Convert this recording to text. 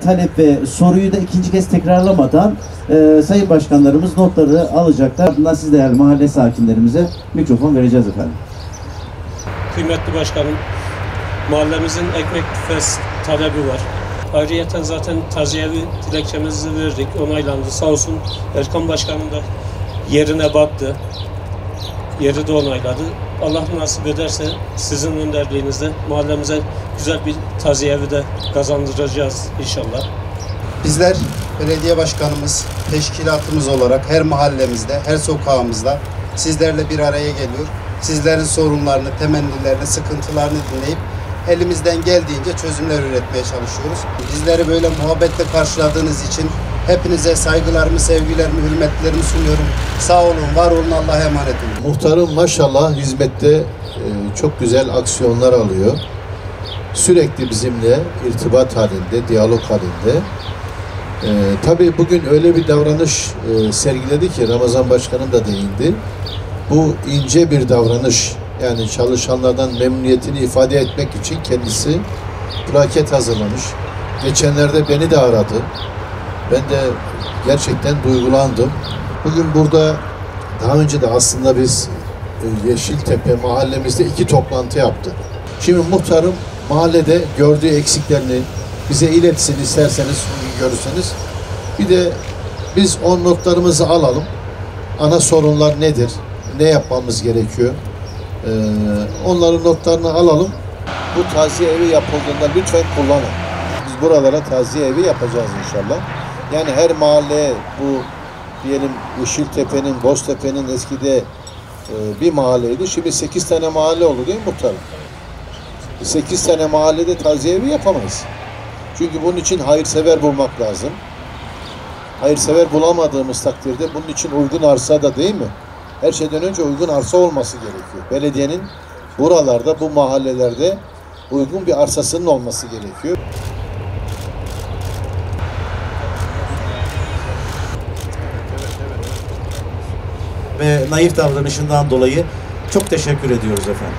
Talep ve soruyu da ikinci kez tekrarlamadan sayın başkanlarımız notları alacaklar. Ardından siz değerli mahalle sakinlerimize mikrofon vereceğiz efendim. Kıymetli başkanım, mahallemizin ekmek tüfes talebi var. Ayrıyeten zaten taziyevi dilekçemizi verdik, onaylandı. Sağ olsun Erkan Başkanım da yerine baktı, yeri de onayladı. Allah nasip ederse sizin önderliğinizde mahallemize güzel bir taziyevi de kazandıracağız inşallah. Bizler belediye başkanımız, teşkilatımız olarak her mahallemizde, her sokağımızda sizlerle bir araya geliyor. Sizlerin sorunlarını, temennilerini, sıkıntılarını dinleyip elimizden geldiğince çözümler üretmeye çalışıyoruz. Bizleri böyle muhabbetle karşıladığınız için hepinize saygılarımı, sevgilerimi, hürmetlerimi sunuyorum. Sağ olun, var olun, Allah'a emanet olun. Muhtarım maşallah hizmette çok güzel aksiyonlar alıyor. Sürekli bizimle irtibat halinde, diyalog halinde. Tabii bugün öyle bir davranış sergiledi ki Ramazan Başkanım da değindi. Bu ince bir davranış. Yani çalışanlardan memnuniyetini ifade etmek için kendisi plaket hazırlamış. Geçenlerde beni de aradı. Ben de gerçekten duygulandım. Bugün burada daha önce de aslında biz Yeşiltepe mahallemizde 2 toplantı yaptık. Şimdi muhtarım mahallede gördüğü eksiklerini bize iletsin isterseniz, görürseniz. Bir de biz o notlarımızı alalım. Ana sorunlar nedir? Ne yapmamız gerekiyor? Onların notlarını alalım. Bu taziye evi yapıldığında lütfen kullanın. Biz buralara taziye evi yapacağız inşallah. Yani her mahalleye bu diyelim Yeşiltepe'nin, Boztepe'nin eskide bir mahalleydi. Şimdi 8 tane mahalle oldu değil mi muhtarım? 8 tane mahallede taziye evi yapamayız. Çünkü bunun için hayırsever bulmak lazım. Hayırsever bulamadığımız takdirde bunun için uygun arsa da değil mi? Her şeyden önce uygun arsa olması gerekiyor. Belediyenin buralarda, bu mahallelerde uygun bir arsasının olması gerekiyor. Ve naif davranışından dolayı çok teşekkür ediyoruz efendim.